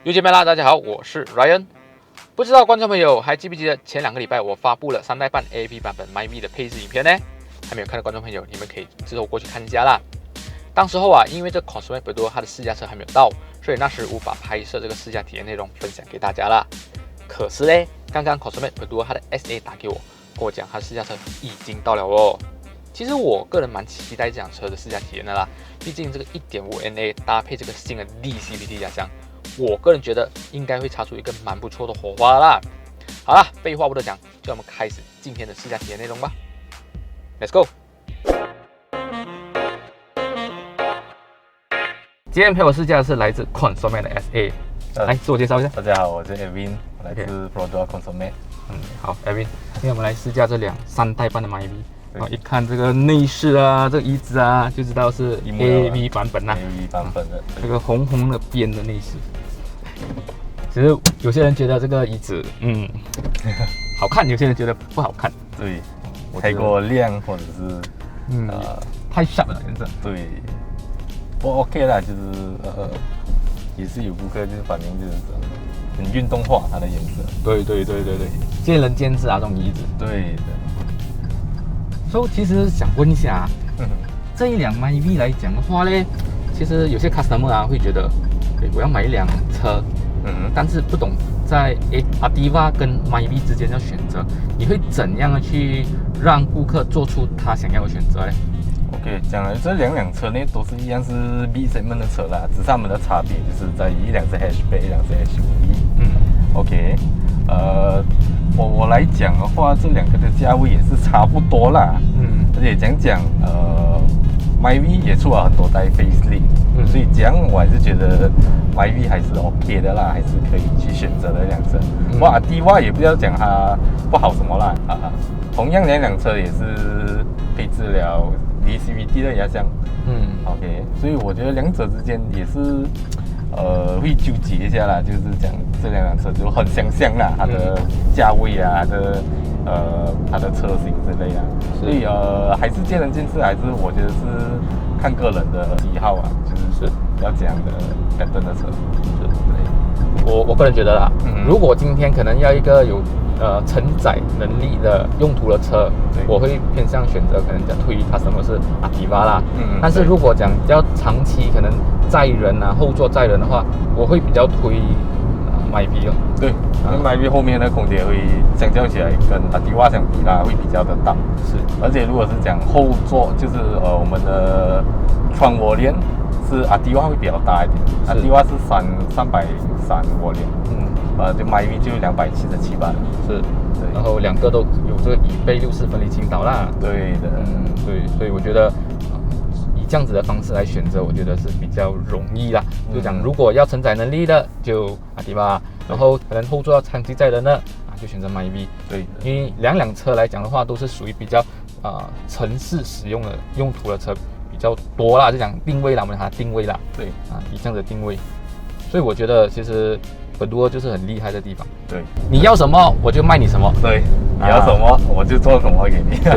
又见面啦，大家好，我是 Ryan。不知道观众朋友还记不记得前2个礼拜我发布了3代半 AAV 版本 MyV 的配置影片呢？还没有看的观众朋友，你们可以之后过去看一下啦。当时候因为这 Cosworth Berdua 它的试驾车还没有到，所以那时无法拍摄这个试驾体验内容分享给大家啦。可是呢，刚刚 Cosworth Berdua 它的 SA 打给我，跟我讲它的试驾车已经到了哦。其实我个人蛮期待这辆车的试驾体验的啦，毕竟这个 1.5NA 搭配这个新的 DCVT 加箱，我个人觉得应该会擦出一个蛮不错的火花啦。好啦，废话不多讲，就让我们开始今天的试驾体验内容吧。Let's go！ 今天陪我试驾的是来自 Consomme 的 SA， 来自我介绍一下。大家好，我是 Evin， 来自 Berdua Consomme。好 ，Evin， 今天我们来试驾这辆3代半的 MyV。一看这个内饰啊，这个椅子啊，就知道是 AAV 版本啦。AAV 版本的这个红红的边的内饰。其实有些人觉得这个椅子，好看，有些人觉得不好看。对，太过亮或者是太 sharp 了颜色。对，不 OK 啦，就是也是有顾客就是反映就是很运动化它的颜色。对，见仁见智啊，这种椅子。对的。所以其实想问一下这一辆 MyV 来讲的话呢，其实有些 customer 会觉得，我要买一辆车，但是不懂在Ativa 跟 MyV 之间要选择，你会怎样的去让顾客做出他想要的选择呢 ？OK， 讲了这两辆车呢都是一样是 B segment 的车啦，只是它们的差别就是在于一辆是 hatchback， 一辆是 SUV。OK， 我来讲的话，这两个的价位也是差不多啦。而且讲MyV 也出了很多代 facelift，所以讲我还是觉得 MyV 还是 OK 的啦，还是可以去选择的一辆车。Ativa 也不要讲它不好什么啦，同样两辆车也是配置了 DCVT 的压箱。OK， 所以我觉得两者之间也是会纠结一下啦，就是讲这两辆车就很相像啦，它的价位啊，它的车型之类啊，所以还是见仁见智，还是我觉得是看个人的喜好啊，就是要这样的pattern的车。对，我个人觉得啦，如果今天可能要一个有承载能力的用途的车，我会偏向选择可能讲推它什么是 Ativa 啦。但是如果讲要长期可能载人啊，后座载人的话，我会比较推MyV 哦。对，因为 MyV 后面的空间会相较起来跟 Ativa 相比啦，会比较的大。是，而且如果是讲后座，就是我们的窗涡帘是 Ativa 会比较大一点，Ativa 是303涡帘，就 MyV 就277吧。是，对，然后两个都有这个椅背64分离倾倒啦。对的，对，所以我觉得以这样子的方式来选择，我觉得是比较容易啦。就讲如果要承载能力的就Ativa，然后可能后座要长期载人的就选择 MyV。对，因为两辆车来讲的话，都是属于比较城市使用的用途的车比较多啦，就讲定位啦，我们它定位啦。对以这样的定位，所以我觉得其实Berdua就是很厉害的地方。对，你要什么我就卖你什么。对，你要什么我就做什么给你。就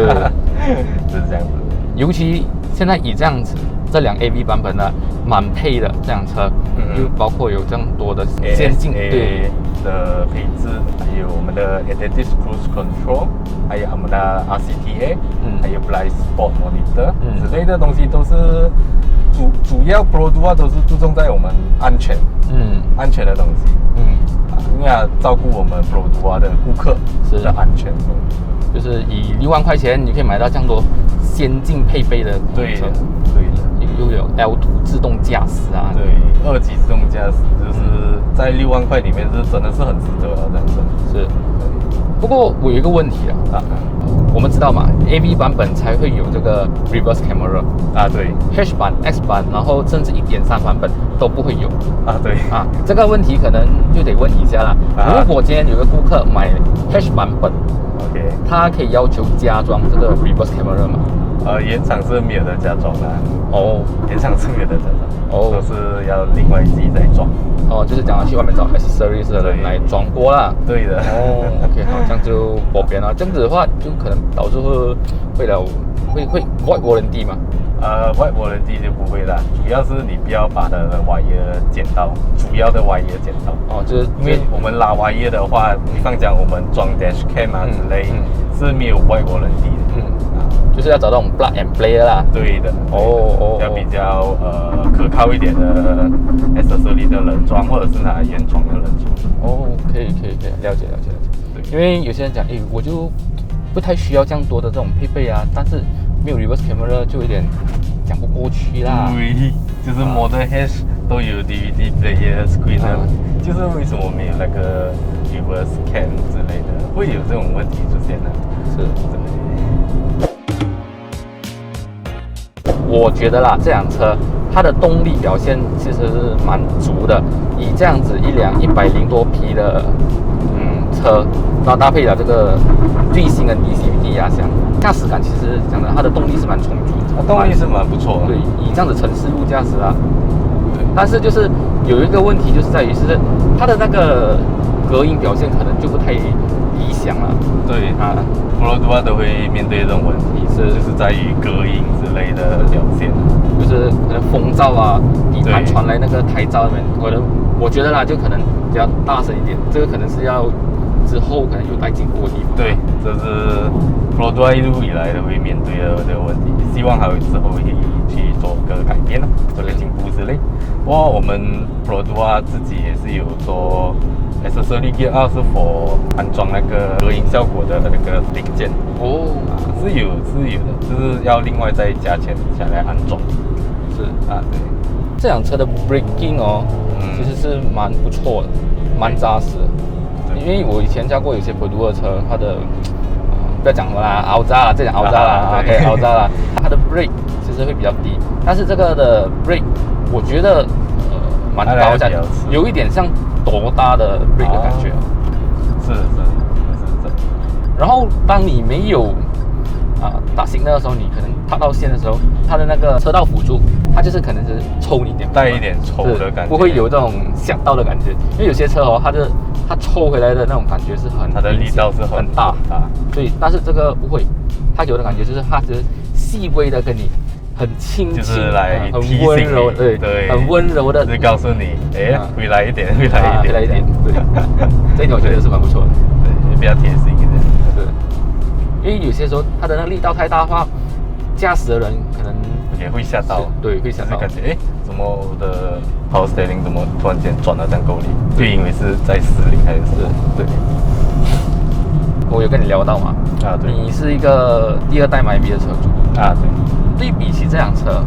是这样子。尤其现在以这样子这辆 AV 版本的满配的这辆车，又包括有这样多的先进的配置，还有我们的 Adaptive Cruise Control， 还有我们的 RCTA，还有 Blind Spot Monitor，之类的东西都是主要 Berdua 都是注重在我们安全，安全的东西，因为要照顾我们 Berdua 的顾客的安全。就是以6万块钱，你可以买到这样多先进配备的车。对的，又有 L2 自动驾驶啊。对，2级自动驾驶就是在6万块里面是真的是很值得的，这样子。是。不过我有一个问题我们知道嘛 ，AV 版本才会有这个 reverse camera 对 ，H 版、X 版，然后甚至1.3版本都不会有对这个问题可能就得问一下啦。如果今天有个顾客买 H 版本，OK， 他可以要求加装这个 reverse camera 吗？原厂是没有的加装的。原厂是没有的加装。都是要另外自己再装。就是讲去外面找 accessories 的人来装过啦。对的。OK， 好，这样就保边了。这样子的话，就可能导致会 void warranty 嘛。外warranty 就不会啦，主要是你不要把它的 wire 剪到，主要的 wire 剪到。哦，就是因为我们拉 wire 的话，比方讲我们装 dash cam 啊之类，是没有外warranty 的。就是要找到那种 plug and play 啦。对的。要比较可靠一点的 accessory 的人装，或者是拿原装的人装。哦，可以，了解。对，因为有些人讲，我就不太需要这样多的这种配备啊，但是没有 reverse camera 就有点讲不过去啦。对，就是 model hash 都有 DVD player screen 啊，就是为什么没有那个 reverse cam 之类的，会有这种问题出现呢？是。我觉得啦，这辆车它的动力表现其实是蛮足的，以这样子一辆100多匹的车，然后搭配了这个最新的 DCVT 压箱，驾驶感其实讲的它的动力是蛮充足的，动力是蛮不错的。对，以这样子城市路驾驶啊，对。但是就是有一个问题，就是在于是它的那个隔音表现可能就不太理想了。对啊，Pro2都会面对这种问题，就是在于隔音之类的表现，就是可能风噪啊，底盘传来那个胎噪那边，我觉得啦，就可能比较大声一点，这个可能是要之后可能有待进步的地方。对，这是 Pro2一路以来都会面对的这个问题，希望还有之后可以去做个改变啊，做个进步之类。我们 Pro2自己也是有做 accessory gear 是 for 安装那个隔音效果的那个零件。是有的，就是要另外再加钱下来安装。是啊，对。这辆车的 braking 其实是蛮不错的，蛮扎实的。因为我以前驾过有些Pro2的车，它的不要讲了啦，凹渣啦，这讲凹渣啦 ，OK， 凹渣啦，它的 brake 其实会比较低，但是这个的 brake 我觉得蛮高的，有一点像多大的 brake 的感觉。是。然后当你没有打signal的时候，你可能踏到线的时候，它的那个车道辅助，它就是可能是抽你一点，带一点抽的感觉，不会有这种响到的感觉。因为有些车它抽回来的那种感觉是它的力道是很大，对。但是这个不会，它有的感觉就是它只是细微的跟你很轻，就是来很温柔，对，很温柔的，就是告诉你，回来一点，对，这一点我觉得是蛮不错的，对，比较贴心一点，是。因为有些时候它的那个力道太大的话，驾驶的人可能也会吓到，对，会吓到，感觉怎么我的 power steering 怎么突然间转了这样够力？就因为是在失灵还是对。我有跟你聊到嘛？对。你是一个第2代MyV的车主对。对比起这辆车，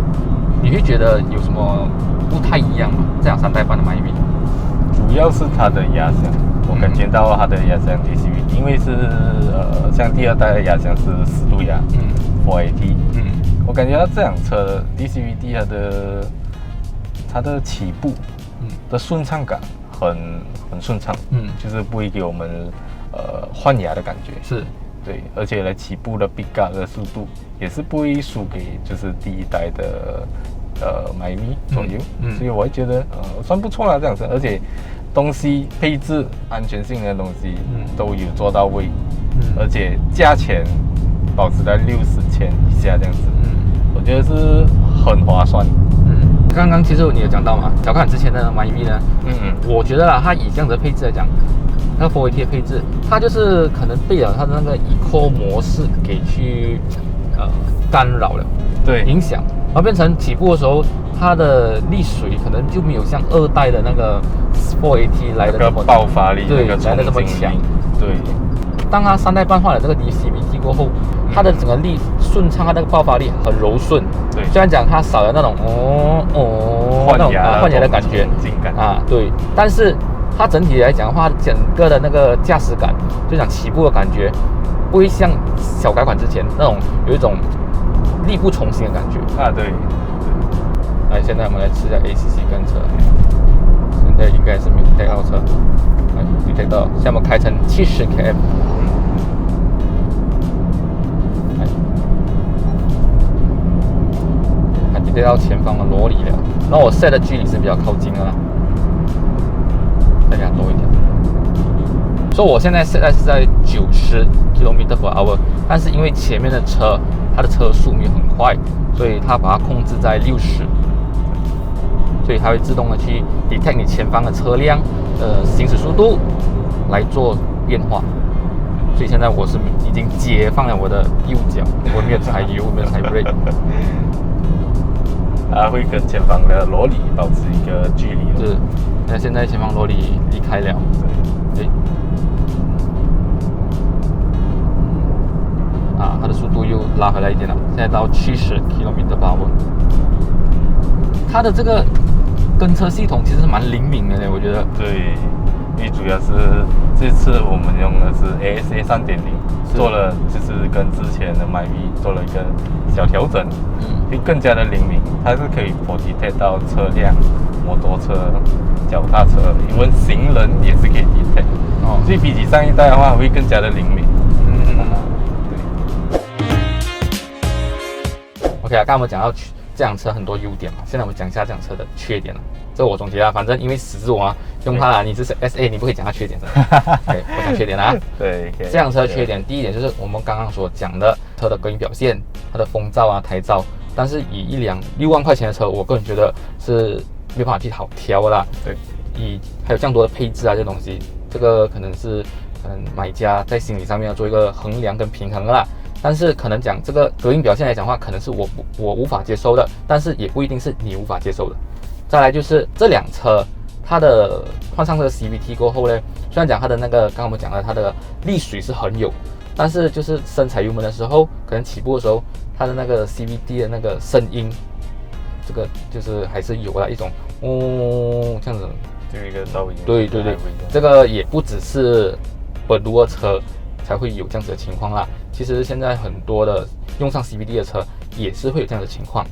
你会觉得有什么不太一样吗？这辆3代半的MyV，主要是它的压箱，我感觉到它的压箱 DCVT， 因为是像第2代的压箱是4度压，4AT，我感觉到这辆车的 DCVT 它的起步的顺畅感很顺畅，就是不会给我们换牙的感觉，是对，而且来起步的 pick up 的速度也是不会输给就是第1代的MyV 左右，所以我会觉得算不错啦这样子，而且东西配置安全性的东西都有做到位，而且价钱保持在60千以下这样子，我觉得是很划算。刚刚其实你有讲到嘛，小看之前的MyV呢，我觉得啦，它以这样的配置来讲，那个 4AT 的配置，它就是可能被了它的那个 Eco 模式给去干扰了，对，影响，然后变成起步的时候，它的力水可能就没有像2代的那个 4AT 来的那么爆发力，对，来的这么强，对。当它3代半换了这个 DCVT 过后，它的整个力顺畅，它那个爆发力很柔顺。对，虽然讲它少了那种换牙的感觉对，但是它整体来讲的话，整个的那个驾驶感，就讲起步的感觉，不会像小改款之前那种有一种力不从心的感觉。对。来，现在我们来试一下 ACC 跟车，现在应该是没有 detect 到车，detect 到，现在我们开成70 km。detect 到前方的螺里了，然后我 set 的距离是比较靠近的啦，再给它多一点。所以我现在 set 是在90 km/h， 但是因为前面的车它的车速没有很快，所以它把它控制在60，所以它会自动的去 detect 你前方的车辆的行驶速度来做变化。所以现在我是已经解放了我的右脚，我没有踩油，我没有踩 brake。它会跟前方的罗里保持一个距离。是，那现在前方罗里离开了。对。啊，它的速度又拉回来一点了，现在到70 km/h。它的这个跟车系统其实蛮灵敏的嘞，我觉得。对，因为主要是这次我们用的是 ASA 3.0，做了就是跟之前的 MyV 做了一个小调整，会更加的灵敏。它是可以 detect 到车辆、摩托车、脚踏车，因为行人也是可以 detect。所以比起上一代的话，会更加的灵敏。OK 啊，刚才我们讲到这辆车很多优点嘛，现在我们讲一下这辆车的缺点了。这我总结了，反正因为死字我嘛用它啦，你这是 SA， 你不可以讲它缺点的。对，我讲缺点啦。对，这辆车缺点，第一点就是我们刚刚所讲的车的隔音表现，它的风噪啊、台噪。但是以一辆6万块钱的车，我个人觉得是没有办法去好挑啦。对，还有这样多的配置啊，这东西，这个可能买家在心理上面要做一个衡量跟平衡啦。但是可能讲这个隔音表现来讲的话，可能是我无法接受的，但是也不一定是你无法接受的。再来就是这辆车，它的换上这个 CVT 过后呢，虽然讲它的那个刚刚我们讲的它的沥水是很有，但是就是深踩油门的时候，可能起步的时候，它的那个 CVT 的那个声音，这个就是还是有了一种这样子，就一个噪音。对，这个也不只是本多车才会有这样子的情况啦。其实现在很多的用上 CVT 的车也是会有这样的情况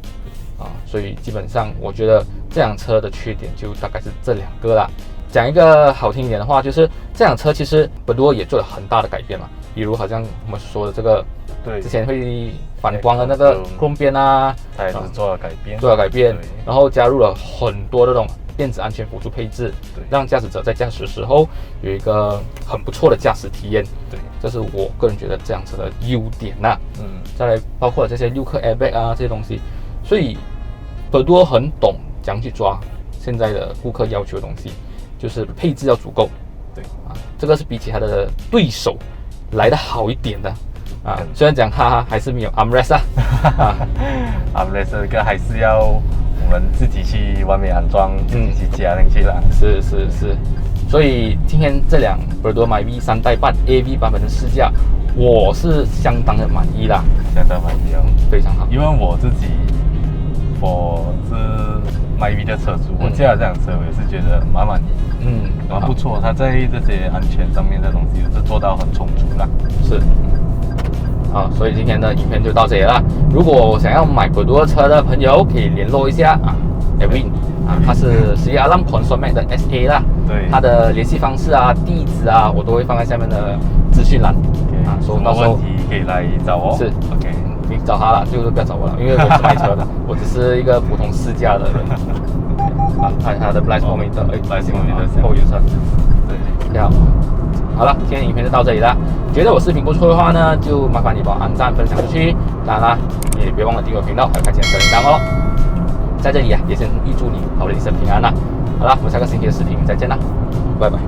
啊，所以基本上我觉得这辆车的缺点就大概是这2个啦。讲一个好听一点的话，就是这辆车其实本多也做了很大的改变嘛，比如好像我们说的这个，对，之前会反光的那个chrome边啊，它也是做了改变，然后加入了很多这种电子安全辅助配置，让驾驶者在驾驶的时候有一个很不错的驾驶体验。对，这是我个人觉得这辆车的优点啦。再来包括了这些6颗 airbag 啊这些东西，所以本多很懂怎样去抓现在的顾客要求的东西，就是配置要足够。对啊，这个是比起他的对手来的好一点的啊。虽然讲他还是没有 armrest 啊，armrest 这个还是要我们自己去外面安装，自己去加进去啦。是。所以今天这辆 Berdo MyV 3代半 AV 版本的试驾，我是相当的满意啦，相当满意哦，非常好。因为我自己我是 MyV 的车主，我驾这辆车我也是觉得蛮满意。蛮不错，它在这些安全上面的东西是做到很充足啦。是。好，所以今天的影片就到这里了。如果想要买本多车的朋友，可以联络一下Edwin 他是11Alarm Consumer 的 SA 啦。对，他的联系方式啊、地址啊，我都会放在下面的资讯栏。所以到时候问题可以来找我。是 OK， 你找他了，就是不要找我了，因为我是卖车的，我只是一个普通试驾的人。看他的 Blind Spot Meter，Blind Spot Meter 后颜色。对，好了，今天影片就到这里了。觉得我视频不错的话呢，就麻烦你帮我按赞、分享出去。当然啦，你也别忘了订阅频道，还有开启小铃铛哦。在这里也先预祝你好人一生平安啦。好了，我们下个星期的视频再见啦，拜拜。